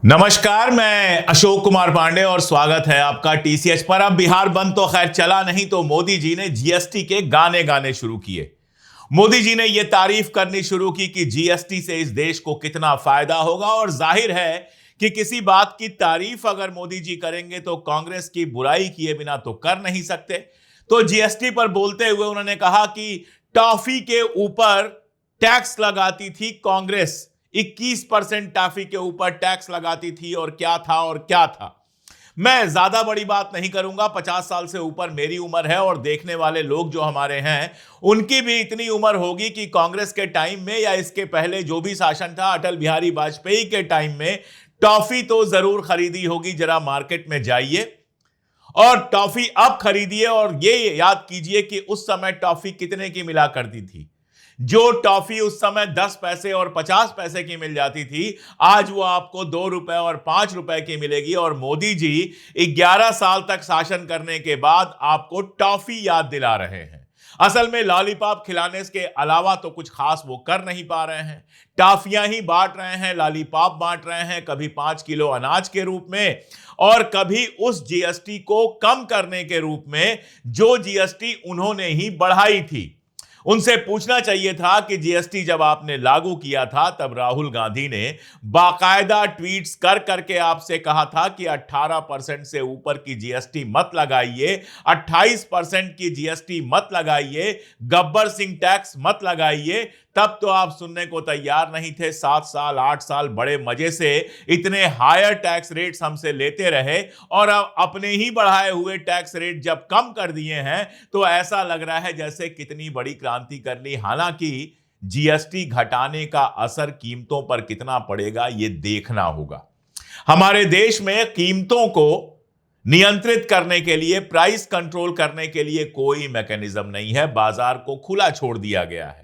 नमस्कार, मैं अशोक कुमार पांडे और स्वागत है आपका टीसीएच पर। अब बिहार बंद तो खैर चला नहीं, तो मोदी जी ने जीएसटी के गाने गाने शुरू किए। मोदी जी ने यह तारीफ करनी शुरू की कि जीएसटी से इस देश को कितना फायदा होगा, और जाहिर है कि किसी बात की तारीफ अगर मोदी जी करेंगे तो कांग्रेस की बुराई किए बिना तो कर नहीं सकते। तो जीएसटी पर बोलते हुए उन्होंने कहा कि टॉफी के ऊपर टैक्स लगाती थी कांग्रेस, 21% टॉफी के ऊपर टैक्स लगाती थी, और क्या था और क्या था। मैं ज्यादा बड़ी बात नहीं करूंगा, 50 साल से ऊपर मेरी उम्र है और देखने वाले लोग जो हमारे हैं उनकी भी इतनी उम्र होगी कि कांग्रेस के टाइम में या इसके पहले जो भी शासन था अटल बिहारी वाजपेयी के टाइम में टॉफी तो जरूर खरीदी होगी। जरा मार्केट में जाइए और टॉफी अब खरीदिए और ये याद कीजिए कि उस समय टॉफी कितने की मिला करती थी। जो टॉफी उस समय 10 पैसे और 50 पैसे की मिल जाती थी, आज वो आपको 2 रुपए और 5 रुपए की मिलेगी। और मोदी जी 11 साल तक शासन करने के बाद आपको टॉफी याद दिला रहे हैं। असल में लॉलीपॉप खिलाने के अलावा तो कुछ खास वो कर नहीं पा रहे हैं। टॉफियां ही बांट रहे हैं, लॉलीपॉप बांट रहे हैं, कभी 5 किलो अनाज के रूप में और कभी उस जीएसटी को कम करने के रूप में जो जीएसटी उन्होंने ही बढ़ाई थी। उनसे पूछना चाहिए था कि जीएसटी जब आपने लागू किया था तब राहुल गांधी ने बाकायदा ट्वीट्स कर करके आपसे कहा था कि 18% से ऊपर की जीएसटी मत लगाइए, 28% की जीएसटी मत लगाइए, गब्बर सिंह टैक्स मत लगाइए। तब तो आप सुनने को तैयार नहीं थे। 7 साल 8 साल बड़े मजे से इतने हायर टैक्स रेट्स हमसे लेते रहे, और अब अपने ही बढ़ाए हुए टैक्स रेट जब कम कर दिए हैं तो ऐसा लग रहा है जैसे कितनी बड़ी क्रांति कर ली। हालांकि जीएसटी घटाने का असर कीमतों पर कितना पड़ेगा ये देखना होगा। हमारे देश में कीमतों को नियंत्रित करने के लिए, प्राइस कंट्रोल करने के लिए कोई मैकेनिज्म नहीं है। बाजार को खुला छोड़ दिया गया है,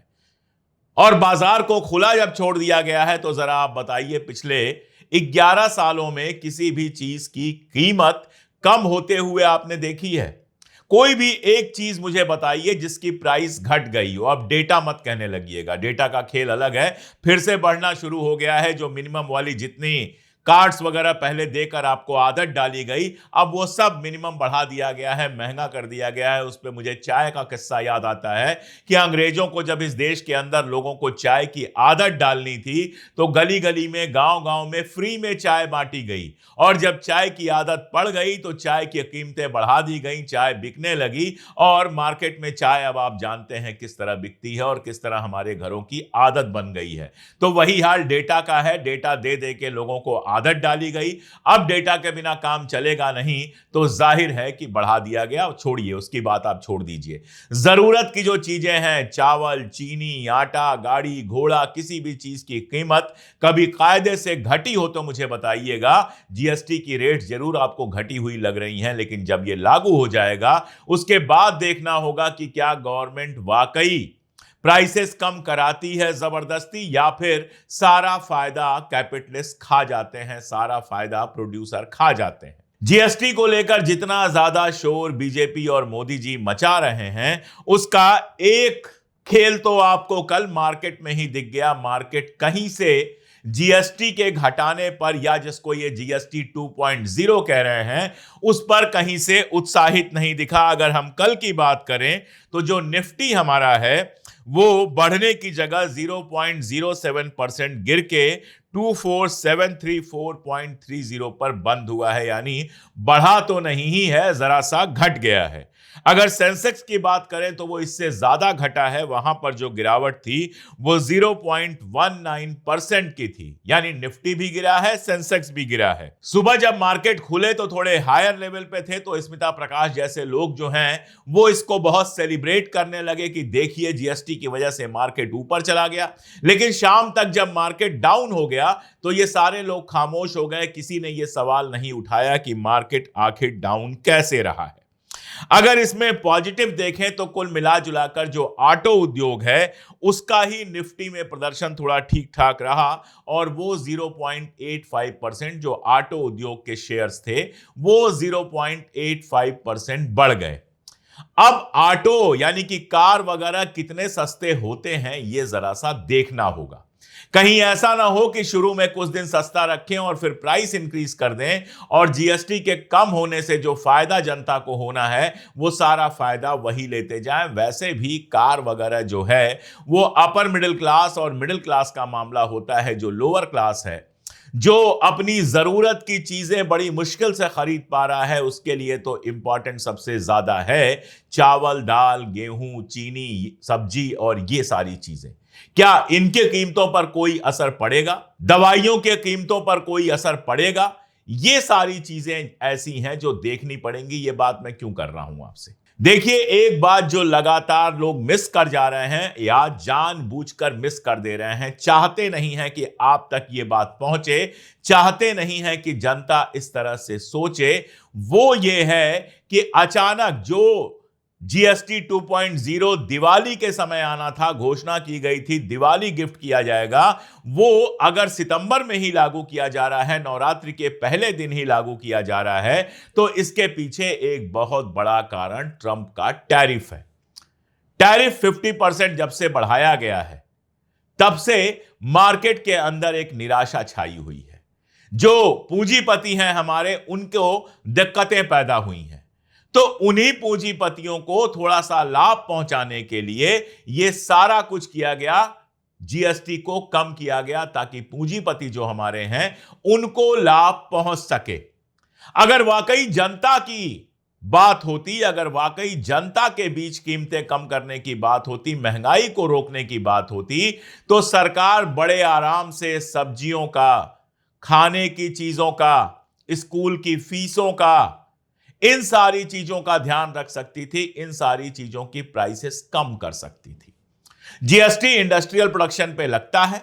और बाजार को खुला जब छोड़ दिया गया है तो जरा आप बताइए, पिछले 11 सालों में किसी भी चीज की कीमत कम होते हुए आपने देखी है? कोई भी एक चीज मुझे बताइए जिसकी प्राइस घट गई हो। अब डेटा मत कहने लगिएगा, डेटा का खेल अलग है, फिर से बढ़ना शुरू हो गया है। जो मिनिमम वाली जितनी कार्ड्स वगैरह पहले देकर आपको आदत डाली गई, अब वो सब मिनिमम बढ़ा दिया गया है, महंगा कर दिया गया है। उस पर मुझे चाय का किस्सा याद आता है कि अंग्रेजों को जब इस देश के अंदर लोगों को चाय की आदत डालनी थी तो गली गली में, गांव गांव में फ्री में चाय बांटी गई, और जब चाय की आदत पड़ गई तो चाय की कीमतें बढ़ा दी गई, चाय बिकने लगी, और मार्केट में चाय अब आप जानते हैं किस तरह बिकती है और किस तरह हमारे घरों की आदत बन गई है। तो वही हाल डेटा का है। डेटा दे दे के लोगों को आदत डाली गई। अब डेटा के बिना काम चलेगा नहीं, तो जाहिर है कि बढ़ा दिया गया। छोड़िए, उसकी बात आप छोड़ दीजिए। जरूरत की जो चीजें हैं, चावल, चीनी, आटा, गाड़ी घोड़ा, किसी भी चीज की कीमत कभी कायदे से घटी हो तो मुझे बताइएगा। जीएसटी की रेट जरूर आपको घटी हुई लग रही हैं, लेकिन जब यह लागू हो जाएगा उसके बाद देखना होगा कि क्या गवर्नमेंट वाकई प्राइसेस कम कराती है जबरदस्ती, या फिर सारा फायदा कैपिटलिस्ट खा जाते हैं, सारा फायदा प्रोड्यूसर खा जाते हैं। जीएसटी को लेकर जितना ज्यादा शोर बीजेपी और मोदी जी मचा रहे हैं, उसका एक खेल तो आपको कल मार्केट में ही दिख गया। मार्केट कहीं से जीएसटी के घटाने पर, या जिसको ये जीएसटी 2.0 कह रहे हैं, उस पर कहीं से उत्साहित नहीं दिखा। अगर हम कल की बात करें तो जो निफ्टी हमारा है वो बढ़ने की जगह 0.07% गिर के 24734.30 पर बंद हुआ है, यानी बढ़ा तो नहीं ही है, जरा सा घट गया है। अगर सेंसेक्स की बात करें तो वो इससे ज्यादा घटा है। वहां पर जो गिरावट थी वो 0.19% की थी, यानी निफ्टी भी गिरा है, सेंसेक्स भी गिरा है। सुबह जब मार्केट खुले तो थोड़े हायर लेवल पे थे, तो स्मिता प्रकाश जैसे लोग जो हैं वो इसको बहुत सेलिब्रेट करने लगे कि देखिए जीएसटी की वजह से मार्केट ऊपर चला गया। लेकिन शाम तक जब मार्केट डाउन हो गया तो ये सारे लोग खामोश हो गए। किसी ने ये सवाल नहीं उठाया कि मार्केट आखिर डाउन कैसे रहा है। अगर इसमें पॉजिटिव देखें तो कुल मिला जुलाकर जो ऑटो उद्योग है उसका ही निफ्टी में प्रदर्शन थोड़ा ठीक ठाक रहा, और वो 0.85%, जो ऑटो उद्योग के शेयर्स थे वो 0.85% बढ़ गए। अब ऑटो यानी कि कार वगैरह कितने सस्ते होते हैं ये जरा सा देखना होगा। कहीं ऐसा ना हो कि शुरू में कुछ दिन सस्ता रखें और फिर प्राइस इंक्रीज कर दें और जीएसटी के कम होने से जो फायदा जनता को होना है वो सारा फायदा वही लेते जाएं। वैसे भी कार वगैरह जो है वो अपर मिडिल क्लास और मिडिल क्लास का मामला होता है। जो लोअर क्लास है, जो अपनी जरूरत की चीजें बड़ी मुश्किल से खरीद पा रहा है, उसके लिए तो इंपॉर्टेंट सबसे ज्यादा है चावल, दाल, गेहूं, चीनी, सब्जी और ये सारी चीजें। क्या इनके कीमतों पर कोई असर पड़ेगा? दवाइयों के कीमतों पर कोई असर पड़ेगा? ये सारी चीजें ऐसी हैं जो देखनी पड़ेंगी। ये बात मैं क्यों कर रहा हूं आपसे? देखिए, एक बात जो लगातार लोग मिस कर जा रहे हैं या जानबूझकर मिस कर दे रहे हैं, चाहते नहीं हैं कि आप तक ये बात पहुंचे, चाहते नहीं हैं कि जनता इस तरह से सोचे, वो ये है कि अचानक जो जीएसटी 2.0 दिवाली के समय आना था, घोषणा की गई थी दिवाली गिफ्ट किया जाएगा, वो अगर सितंबर में ही लागू किया जा रहा है, नवरात्रि के पहले दिन ही लागू किया जा रहा है, तो इसके पीछे एक बहुत बड़ा कारण ट्रंप का टैरिफ है। टैरिफ 50% जब से बढ़ाया गया है, तब से मार्केट के अंदर एक निराशा छाई हुई है। जो पूंजीपति हैं हमारे, उनको दिक्कतें पैदा हुई हैं। तो उन्हीं पूंजीपतियों को थोड़ा सा लाभ पहुंचाने के लिए यह सारा कुछ किया गया, जीएसटी को कम किया गया ताकि पूंजीपति जो हमारे हैं उनको लाभ पहुंच सके। अगर वाकई जनता की बात होती, अगर वाकई जनता के बीच कीमतें कम करने की बात होती, महंगाई को रोकने की बात होती, तो सरकार बड़े आराम से सब्जियों का, खाने की चीजों का, स्कूल की फीसों का, इन सारी चीजों का ध्यान रख सकती थी, इन सारी चीजों की प्राइसेस कम कर सकती थी। जीएसटी इंडस्ट्रियल प्रोडक्शन पे लगता है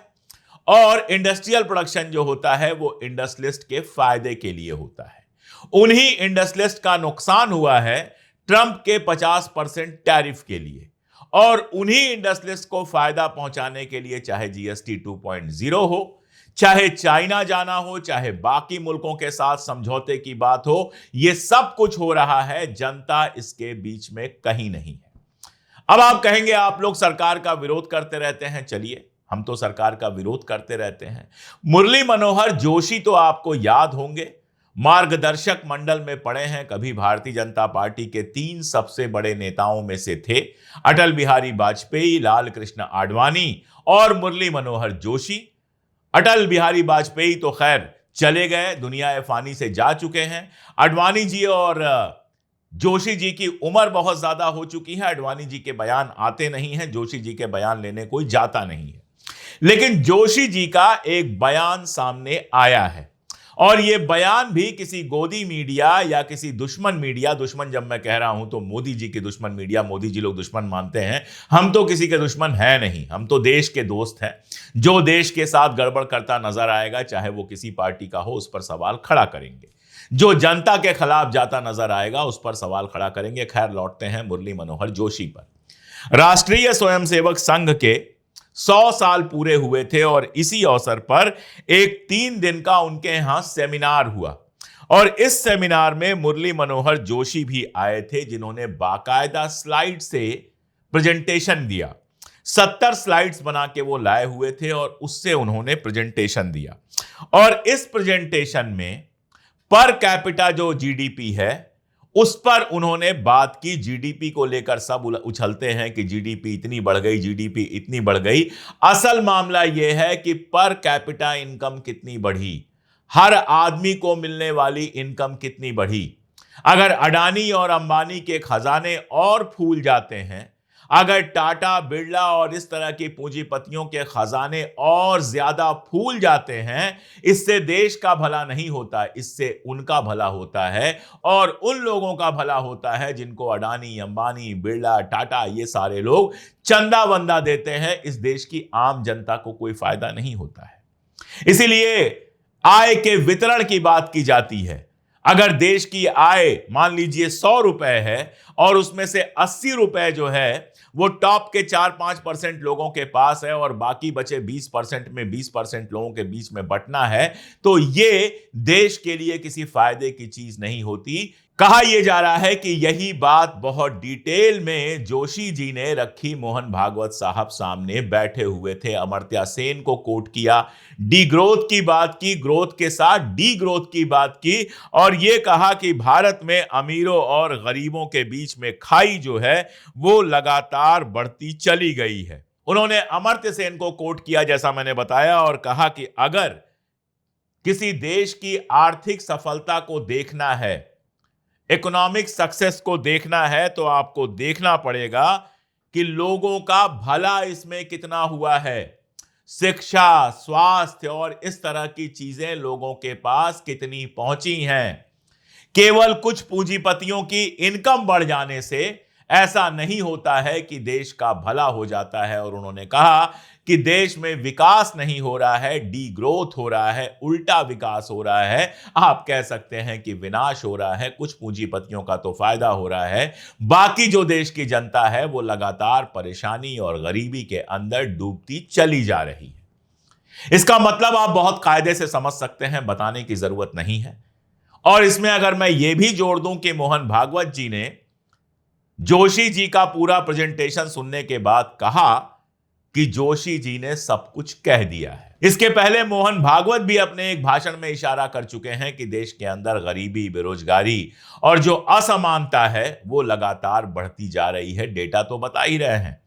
और इंडस्ट्रियल प्रोडक्शन जो होता है वो इंडस्ट्रियलिस्ट के फायदे के लिए होता है। उन्हीं इंडस्ट्रियलिस्ट का नुकसान हुआ है ट्रंप के 50% टैरिफ के लिए, और उन्हीं इंडस्ट्रियलिस्ट को फायदा पहुंचाने के लिए चाहे जीएसटी 2.0 हो, चाहे चाइना जाना हो, चाहे बाकी मुल्कों के साथ समझौते की बात हो, यह सब कुछ हो रहा है, जनता इसके बीच में कहीं नहीं है। अब आप कहेंगे आप लोग सरकार का विरोध करते रहते हैं। चलिए, हम तो सरकार का विरोध करते रहते हैं। मुरली मनोहर जोशी तो आपको याद होंगे, मार्गदर्शक मंडल में पड़े हैं, कभी भारतीय जनता पार्टी के 3 सबसे बड़े नेताओं में से थे, अटल बिहारी वाजपेयी, लाल कृष्ण आडवाणी और मुरली मनोहर जोशी। अटल बिहारी वाजपेयी तो खैर चले गए, दुनिया फानी से जा चुके हैं। आडवाणी जी और जोशी जी की उम्र बहुत ज्यादा हो चुकी है, आडवाणी जी के बयान आते नहीं हैं, जोशी जी के बयान लेने कोई जाता नहीं है। लेकिन जोशी जी का एक बयान सामने आया है, और यह बयान भी किसी गोदी मीडिया या किसी दुश्मन मीडिया, दुश्मन जब मैं कह रहा हूं तो मोदी जी की दुश्मन मीडिया, मोदी जी लोग दुश्मन मानते हैं, हम तो किसी के दुश्मन हैं नहीं, हम तो देश के दोस्त हैं। जो देश के साथ गड़बड़ करता नजर आएगा, चाहे वो किसी पार्टी का हो, उस पर सवाल खड़ा करेंगे। जो जनता के खिलाफ जाता नजर आएगा, उस पर सवाल खड़ा करेंगे। खैर, लौटते हैं मुरली मनोहर जोशी पर। राष्ट्रीय स्वयंसेवक संघ के 100 साल पूरे हुए थे और इसी अवसर पर एक 3 दिन का उनके यहां सेमिनार हुआ, और इस सेमिनार में मुरली मनोहर जोशी भी आए थे, जिन्होंने बाकायदा स्लाइड से प्रेजेंटेशन दिया। 70 स्लाइड्स बना के वो लाए हुए थे और उससे उन्होंने प्रेजेंटेशन दिया। और इस प्रेजेंटेशन में पर कैपिटा जो जीडीपी है उस पर उन्होंने बात की। जीडीपी को लेकर सब उछलते हैं कि जीडीपी इतनी बढ़ गई, जीडीपी इतनी बढ़ गई। असल मामला यह है कि पर कैपिटा इनकम कितनी बढ़ी, हर आदमी को मिलने वाली इनकम कितनी बढ़ी। अगर अडानी और अंबानी के खजाने और फूल जाते हैं, अगर टाटा, बिरला और इस तरह की पूंजीपतियों के खजाने और ज्यादा फूल जाते हैं, इससे देश का भला नहीं होता, इससे उनका भला होता है, और उन लोगों का भला होता है जिनको अडानी, अंबानी, बिरला, टाटा ये सारे लोग चंदा वंदा देते हैं। इस देश की आम जनता को कोई फायदा नहीं होता है। इसीलिए आय के वितरण की बात की जाती है। अगर देश की आय मान लीजिए 100 रुपए है और उसमें से 80 रुपए जो है वो टॉप के 4-5% लोगों के पास है और बाकी बचे 20% में 20% लोगों के बीच में बंटना है, तो ये देश के लिए किसी फायदे की चीज नहीं होती, कहा यह जा रहा है कि यही बात बहुत डिटेल में जोशी जी ने रखी मोहन भागवत साहब सामने बैठे हुए थे। अमर्त्य सेन को कोट किया, डी ग्रोथ की बात की, ग्रोथ के साथ डी ग्रोथ की बात की और यह कहा कि भारत में अमीरों और गरीबों के बीच में खाई जो है वो लगातार बढ़ती चली गई है। उन्होंने अमर्त्य सेन को कोट किया जैसा मैंने बताया और कहा कि अगर किसी देश की आर्थिक सफलता को देखना है, इकोनॉमिक सक्सेस को देखना है, तो आपको देखना पड़ेगा कि लोगों का भला इसमें कितना हुआ है। शिक्षा, स्वास्थ्य और इस तरह की चीजें लोगों के पास कितनी पहुंची हैं। केवल कुछ पूंजीपतियों की इनकम बढ़ जाने से ऐसा नहीं होता है कि देश का भला हो जाता है। और उन्होंने कहा कि देश में विकास नहीं हो रहा है, डी ग्रोथ हो रहा है, उल्टा विकास हो रहा है। आप कह सकते हैं कि विनाश हो रहा है। कुछ पूंजीपतियों का तो फायदा हो रहा है, बाकी जो देश की जनता है वो लगातार परेशानी और गरीबी के अंदर डूबती चली जा रही है। इसका मतलब आप बहुत कायदे से समझ सकते हैं, बताने की जरूरत नहीं है। और इसमें अगर मैं ये भी जोड़ दूं कि मोहन भागवत जी ने जोशी जी का पूरा प्रेजेंटेशन सुनने के बाद कहा कि जोशी जी ने सब कुछ कह दिया है। इसके पहले मोहन भागवत भी अपने एक भाषण में इशारा कर चुके हैं कि देश के अंदर गरीबी, बेरोजगारी और जो असमानता है वो लगातार बढ़ती जा रही है। डेटा तो बता ही रहे हैं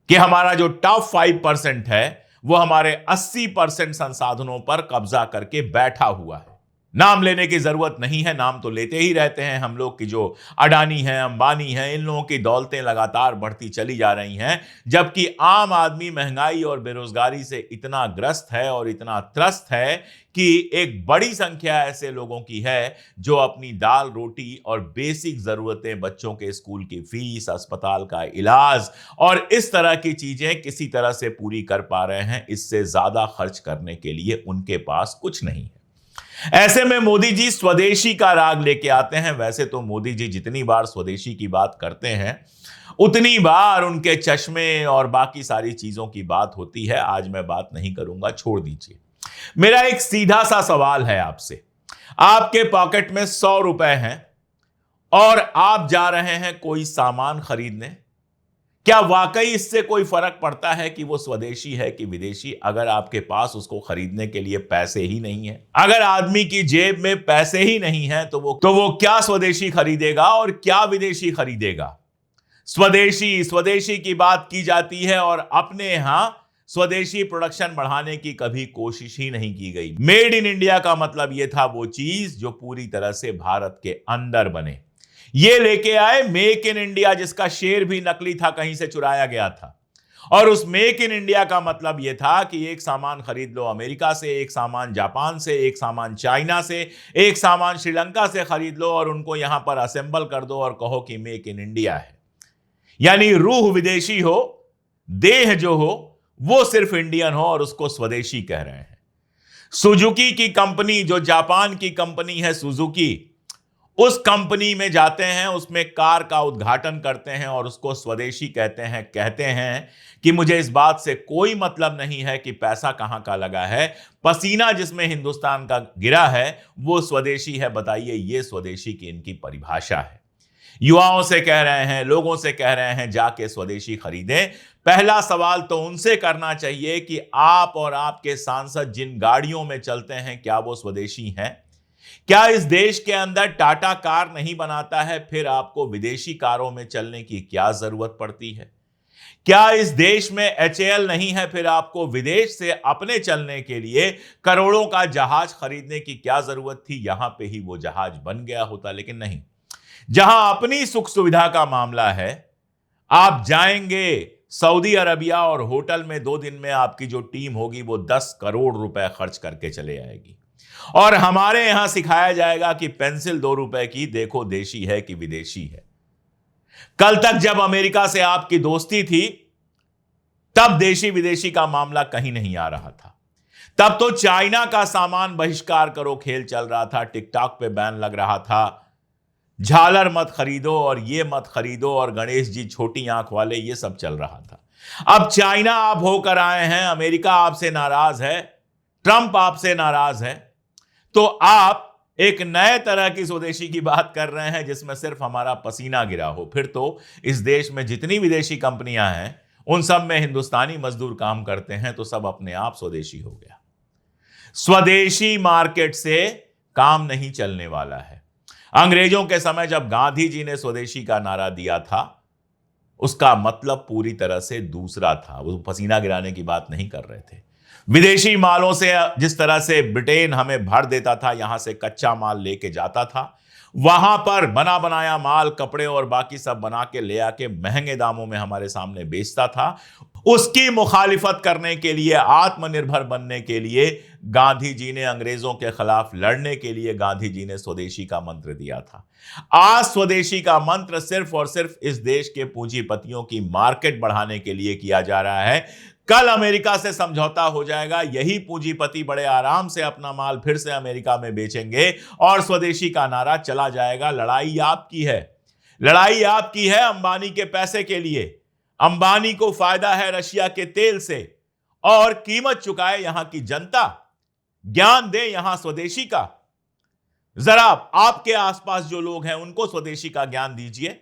कि हमारा जो टॉप 5% है वो हमारे 80% संसाधनों पर कब्जा करके बैठा हुआ है। नाम लेने की जरूरत नहीं है, नाम तो लेते ही रहते हैं हम लोग की जो अडानी है, अंबानी है, इन लोगों की दौलतें लगातार बढ़ती चली जा रही हैं, जबकि आम आदमी महंगाई और बेरोजगारी से इतना ग्रस्त है और इतना त्रस्त है कि एक बड़ी संख्या ऐसे लोगों की है जो अपनी दाल रोटी और बेसिक जरूरतें, बच्चों के स्कूल की फीस, अस्पताल का इलाज और इस तरह की चीजें किसी तरह से पूरी कर पा रहे हैं। इससे ज्यादा खर्च करने के लिए उनके पास कुछ नहीं है। ऐसे में मोदी जी स्वदेशी का राग लेके आते हैं। वैसे तो मोदी जी जितनी बार स्वदेशी की बात करते हैं उतनी बार उनके चश्मे और बाकी सारी चीजों की बात होती है। आज मैं बात नहीं करूंगा, छोड़ दीजिए। मेरा एक सीधा सा सवाल है आपसे। आपके पॉकेट में 100 रुपए हैं और आप जा रहे हैं कोई सामान खरीदने, क्या वाकई इससे कोई फर्क पड़ता है कि वो स्वदेशी है कि विदेशी, अगर आपके पास उसको खरीदने के लिए पैसे ही नहीं है? अगर आदमी की जेब में पैसे ही नहीं है तो वो क्या स्वदेशी खरीदेगा और क्या विदेशी खरीदेगा? स्वदेशी की बात की जाती है और अपने यहां स्वदेशी प्रोडक्शन बढ़ाने की कभी कोशिश ही नहीं की गई। मेड इन इंडिया का मतलब यह था वो चीज जो पूरी तरह से भारत के अंदर बने। ये लेके आए मेक इन इंडिया, जिसका शेर भी नकली था, कहीं से चुराया गया था। और उस मेक इन इंडिया का मतलब यह था कि एक सामान खरीद लो अमेरिका से, एक सामान जापान से, एक सामान चाइना से, एक सामान श्रीलंका से खरीद लो और उनको यहां पर असेंबल कर दो और कहो कि मेक इन इंडिया है। यानी रूह विदेशी हो, देह जो हो वो सिर्फ इंडियन हो और उसको स्वदेशी कह रहे हैं। सुजुकी की कंपनी, जो जापान की कंपनी है सुजुकी, उस कंपनी में जाते हैं, उसमें कार का उद्घाटन करते हैं और उसको स्वदेशी कहते हैं कि मुझे इस बात से कोई मतलब नहीं है कि पैसा कहां का लगा है, पसीना जिसमें हिंदुस्तान का गिरा है वो स्वदेशी है। बताइए, ये स्वदेशी की इनकी परिभाषा है। युवाओं से कह रहे हैं, लोगों से कह रहे हैं जाके स्वदेशी खरीदें। पहला सवाल तो उनसे करना चाहिए कि आप और आपके सांसद जिन गाड़ियों में चलते हैं क्या वो स्वदेशी हैं? क्या इस देश के अंदर टाटा कार नहीं बनाता है, फिर आपको विदेशी कारों में चलने की क्या जरूरत पड़ती है? क्या इस देश में एचएएल नहीं है, फिर आपको विदेश से अपने चलने के लिए करोड़ों का जहाज खरीदने की क्या जरूरत थी? यहां पे ही वो जहाज बन गया होता, लेकिन नहीं। जहां अपनी सुख सुविधा का मामला है, आप जाएंगे सऊदी अरबिया और होटल में 2 दिन में आपकी जो टीम होगी वो 10 करोड़ रुपए खर्च करके चले आएगी। और हमारे यहां सिखाया जाएगा कि पेंसिल 2 रुपए की, देखो देशी है कि विदेशी है। कल तक जब अमेरिका से आपकी दोस्ती थी तब देशी विदेशी का मामला कहीं नहीं आ रहा था। तब तो चाइना का सामान बहिष्कार करो खेल चल रहा था, टिकटॉक पे बैन लग रहा था, झालर मत खरीदो और ये मत खरीदो और गणेश जी छोटी आंख वाले, ये सब चल रहा था। अब चाइना आप होकर आए हैं, अमेरिका आपसे नाराज है, ट्रंप आपसे नाराज है, तो आप एक नए तरह की स्वदेशी की बात कर रहे हैं जिसमें सिर्फ हमारा पसीना गिरा हो। फिर तो इस देश में जितनी विदेशी कंपनियां हैं उन सब में हिंदुस्तानी मजदूर काम करते हैं, तो सब अपने आप स्वदेशी हो गया। स्वदेशी मार्केट से काम नहीं चलने वाला है। अंग्रेजों के समय जब गांधी जी ने स्वदेशी का नारा दिया था, उसका मतलब पूरी तरह से दूसरा था। वो पसीना गिराने की बात नहीं कर रहे थे। विदेशी मालों से जिस तरह से ब्रिटेन हमें भर देता था, यहां से कच्चा माल लेके जाता था, वहां पर बना बनाया माल, कपड़े और बाकी सब बना के ले आके महंगे दामों में हमारे सामने बेचता था। उसकी मुखालिफत करने के लिए, आत्मनिर्भर बनने के लिए गांधी जी ने, अंग्रेजों के खिलाफ लड़ने के लिए गांधी जी ने स्वदेशी का मंत्र दिया था। आज स्वदेशी का मंत्र सिर्फ और सिर्फ इस देश के पूंजीपतियों की मार्केट बढ़ाने के लिए किया जा रहा है। कल अमेरिका से समझौता हो जाएगा, यही पूंजीपति बड़े आराम से अपना माल फिर से अमेरिका में बेचेंगे और स्वदेशी का नारा चला जाएगा। लड़ाई आपकी है, लड़ाई आपकी है अंबानी के पैसे के लिए। अंबानी को फायदा है रशिया के तेल से और कीमत चुकाए यहां की जनता। ज्ञान दे यहां स्वदेशी का। जरा आपके आसपास जो लोग हैं उनको स्वदेशी का ज्ञान दीजिए।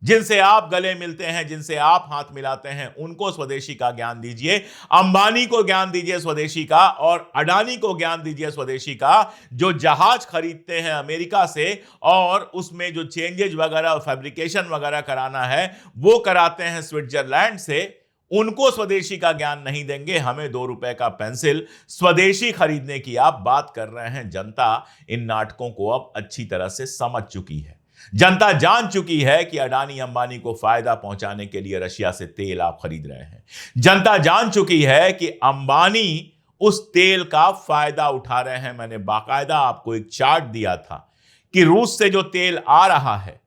जिनसे आप गले मिलते हैं, जिनसे आप हाथ मिलाते हैं, उनको स्वदेशी का ज्ञान दीजिए। अंबानी को ज्ञान दीजिए स्वदेशी का और अडानी को ज्ञान दीजिए स्वदेशी का, जो जहाज खरीदते हैं अमेरिका से और उसमें जो चेंजेज वगैरह, फैब्रिकेशन वगैरह कराना है वो कराते हैं स्विट्जरलैंड से। उनको स्वदेशी का ज्ञान नहीं देंगे। हमें 2 रुपए का पेंसिल स्वदेशी खरीदने की आप बात कर रहे हैं। जनता इन नाटकों को अब अच्छी तरह से समझ चुकी है। जनता जान चुकी है कि अडानी अंबानी को फायदा पहुंचाने के लिए रशिया से तेल आप खरीद रहे हैं। जनता जान चुकी है कि अंबानी उस तेल का फायदा उठा रहे हैं। मैंने बाकायदा आपको एक चार्ट दिया था कि रूस से जो तेल आ रहा है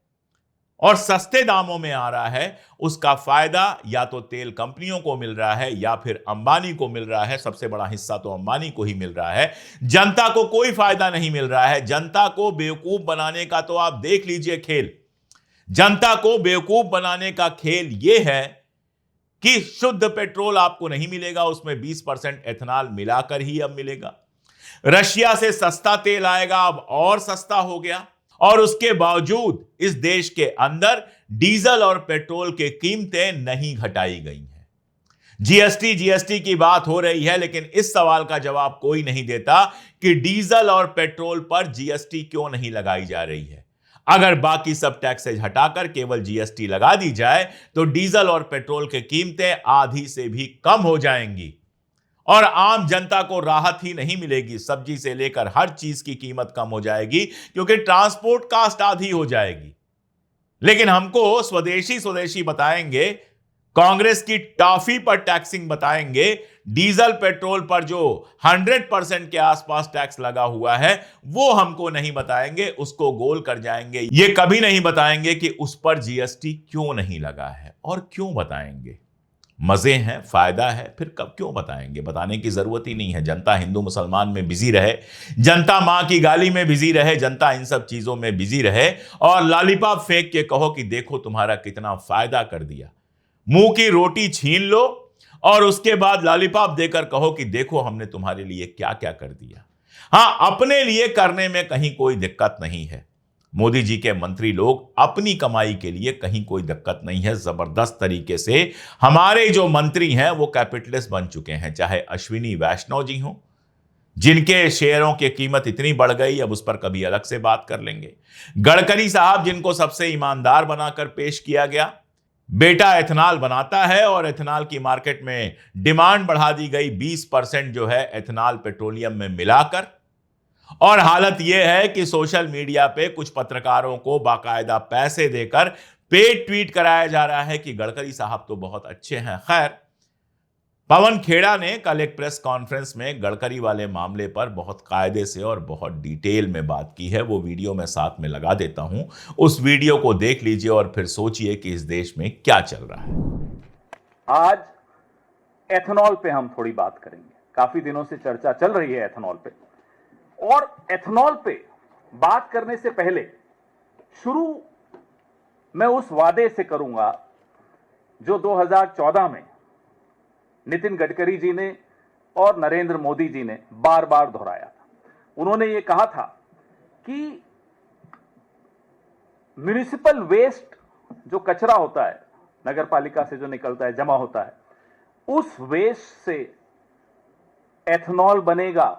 और सस्ते दामों में आ रहा है, उसका फायदा या तो तेल कंपनियों को मिल रहा है या फिर अंबानी को मिल रहा है। सबसे बड़ा हिस्सा तो अंबानी को ही मिल रहा है। जनता को कोई फायदा नहीं मिल रहा है। जनता को बेवकूफ बनाने का तो आप देख लीजिए खेल। जनता को बेवकूफ बनाने का खेल यह है कि शुद्ध पेट्रोल आपको नहीं मिलेगा, उसमें 20% एथेनॉल मिलाकर ही अब मिलेगा। रशिया से सस्ता तेल आएगा, अब और सस्ता हो गया। और उसके बावजूद इस देश के अंदर डीजल और पेट्रोल की कीमतें नहीं घटाई गई हैं। जीएसटी की बात हो रही है, लेकिन इस सवाल का जवाब कोई नहीं देता कि डीजल और पेट्रोल पर जीएसटी क्यों नहीं लगाई जा रही है। अगर बाकी सब टैक्सेज हटाकर केवल जीएसटी लगा दी जाए तो डीजल और पेट्रोल की कीमतें आधी से भी कम हो जाएंगी और आम जनता को राहत ही नहीं मिलेगी। सब्जी से लेकर हर चीज की कीमत कम हो जाएगी क्योंकि ट्रांसपोर्ट कास्ट आधी हो जाएगी। लेकिन हमको स्वदेशी स्वदेशी बताएंगे, कांग्रेस की टॉफी पर टैक्सिंग बताएंगे, डीजल पेट्रोल पर जो 100% के आसपास टैक्स लगा हुआ है वो हमको नहीं बताएंगे, उसको गोल कर जाएंगे। ये कभी नहीं बताएंगे कि उस पर जीएसटी क्यों नहीं लगा है। और क्यों बताएंगे? मजे हैं, फायदा है, फिर कब क्यों बताएंगे? बताने की जरूरत ही नहीं है। जनता हिंदू मुसलमान में बिजी रहे, जनता मां की गाली में बिजी रहे, जनता इन सब चीजों में बिजी रहे और लॉलीपॉप फेंक के कहो कि देखो तुम्हारा कितना फायदा कर दिया। मुंह की रोटी छीन लो और उसके बाद लॉलीपॉप देकर कहो कि देखो हमने तुम्हारे लिए क्या क्या कर दिया। हां, अपने लिए करने में कहीं कोई दिक्कत नहीं है। मोदी जी के मंत्री लोग अपनी कमाई के लिए कहीं कोई दिक्कत नहीं है। जबरदस्त तरीके से हमारे जो मंत्री हैं वो कैपिटलिस्ट बन चुके हैं। चाहे अश्विनी वैष्णव जी हों, जिनके शेयरों की कीमत इतनी बढ़ गई, अब उस पर कभी अलग से बात कर लेंगे। गडकरी साहब, जिनको सबसे ईमानदार बनाकर पेश किया गया। बेटा एथेनॉल बनाता है और एथेनॉल की मार्केट में डिमांड बढ़ा दी गई 20% जो है एथेनॉल पेट्रोलियम में मिलाकर। और हालत यह है कि सोशल मीडिया पे कुछ पत्रकारों को बाकायदा पैसे देकर पेड ट्वीट कराया जा रहा है कि गडकरी साहब तो बहुत अच्छे हैं। खैर, पवन खेड़ा ने कल एक प्रेस कॉन्फ्रेंस में गडकरी वाले मामले पर बहुत कायदे से और बहुत डिटेल में बात की है। वो वीडियो मैं साथ में लगा देता हूं, उस वीडियो को देख लीजिए और फिर सोचिए कि इस देश में क्या चल रहा है। आज एथेनॉल पे हम थोड़ी बात करेंगे। काफी दिनों से चर्चा चल रही है एथेनॉल पे, और एथेनॉल पे बात करने से पहले शुरू मैं उस वादे से करूंगा जो 2014 में नितिन गडकरी जी ने और नरेंद्र मोदी जी ने बार बार दोहराया था। उन्होंने ये कहा था कि म्युनिसिपल वेस्ट जो कचरा होता है नगर पालिका से जो निकलता है, जमा होता है, उस वेस्ट से एथेनॉल बनेगा,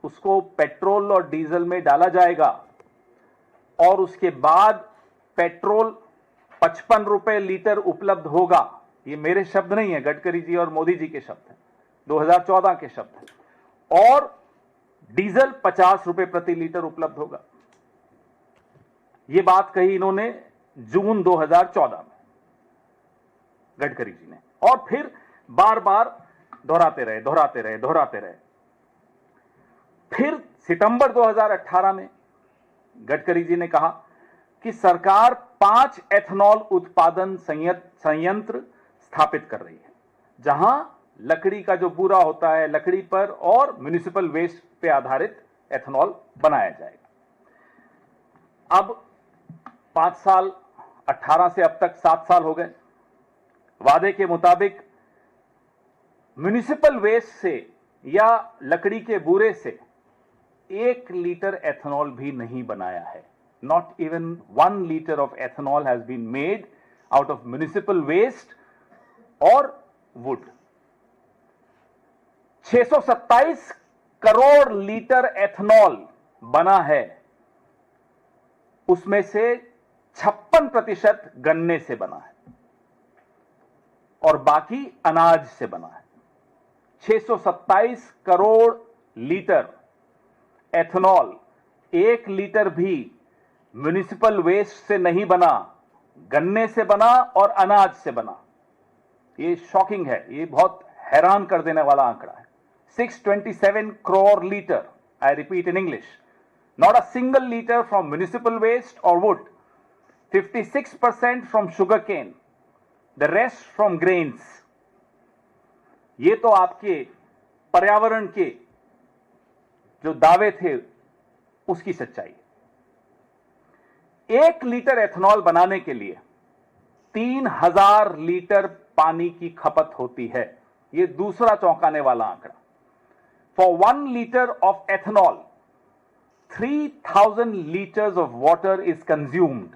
उसको पेट्रोल और डीजल में डाला जाएगा और उसके बाद पेट्रोल 55 रुपए लीटर उपलब्ध होगा। ये मेरे शब्द नहीं है, गडकरी जी और मोदी जी के शब्द हैं, 2014 के शब्द हैं। और डीजल 50 रुपए प्रति लीटर उपलब्ध होगा। ये बात कही इन्होंने जून 2014 में, गडकरी जी ने, और फिर बार बार दोहराते रहे। फिर सितंबर 2018 में गडकरी जी ने कहा कि सरकार 5 एथेनॉल उत्पादन संयंत्र स्थापित कर रही है, जहां लकड़ी का जो बूरा होता है, लकड़ी पर और म्युनिसिपल वेस्ट पे आधारित एथेनॉल बनाया जाएगा। अब 5 साल, 18 से अब तक 7 साल हो गए। वादे के मुताबिक म्युनिसिपल वेस्ट से या लकड़ी के बूरे से 1 लीटर एथेनॉल भी नहीं बनाया है। Not even 1 liter of ethanol has been made out of municipal waste or wood. 627 crore litre ethanol बना है, उसमें से 56% गन्ने से बना है और बाकी अनाज से बना है। 627 करोड़ लीटर एथेनॉल, 1 लीटर भी म्युनिसिपल वेस्ट से नहीं बना, गन्ने से बना और अनाज से बना। ये शॉकिंग है, ये बहुत हैरान कर देने वाला आंकड़ा है। 627 crore liter, I repeat in English, not a single liter from municipal waste or wood, 56% from sugarcane, the rest from grains. ये तो आपके पर्यावरण के जो दावे थे उसकी सच्चाई। 1 लीटर एथेनॉल बनाने के लिए 3000 लीटर पानी की खपत होती है। यह दूसरा चौंकाने वाला आंकड़ा। For 1 litre of ethanol 3000 litres of water is consumed.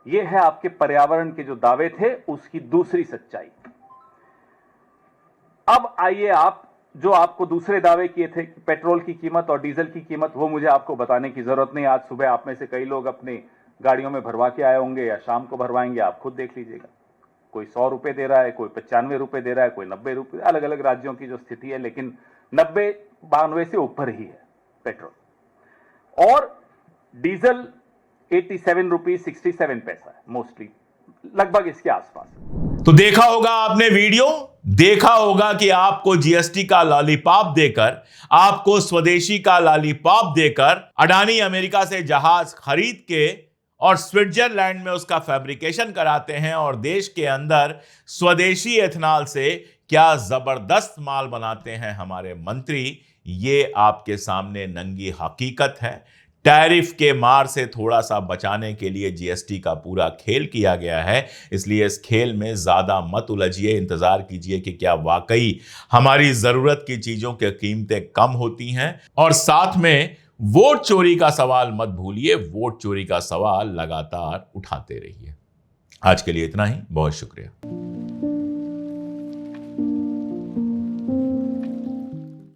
यह है आपके पर्यावरण के जो दावे थे उसकी दूसरी सच्चाई। अब आइए, आप जो आपको दूसरे दावे किए थे, पेट्रोल की कीमत और डीजल की कीमत, वो मुझे आपको बताने की जरूरत नहीं। आज सुबह आप में से कई लोग अपनी गाड़ियों में भरवा के आए होंगे या शाम को भरवाएंगे, आप खुद देख लीजिएगा। कोई 100 रुपए दे रहा है, कोई 95 रुपए दे रहा है, कोई 90 रुपए, अलग अलग राज्यों की जो स्थिति है, लेकिन 90-92 से ऊपर ही है पेट्रोल। और डीजल 87 रुपीज 67 पैसा है, मोस्टली लगभग इसके आसपास। तो देखा होगा आपने वीडियो, देखा होगा कि आपको जीएसटी का लॉलीपॉप देकर, आपको स्वदेशी का लॉलीपॉप देकर अडानी अमेरिका से जहाज खरीद के और स्विट्जरलैंड में उसका फैब्रिकेशन कराते हैं और देश के अंदर स्वदेशी एथेनॉल से क्या जबरदस्त माल बनाते हैं हमारे मंत्री। ये आपके सामने नंगी हकीकत है। टैरिफ के मार से थोड़ा सा बचाने के लिए जीएसटी का पूरा खेल किया गया है, इसलिए इस खेल में ज्यादा मत उलझिए। इंतजार कीजिए कि क्या वाकई हमारी जरूरत की चीजों की कीमतें कम होती हैं। और साथ में वोट चोरी का सवाल मत भूलिए, वोट चोरी का सवाल लगातार उठाते रहिए। आज के लिए इतना ही, बहुत शुक्रिया।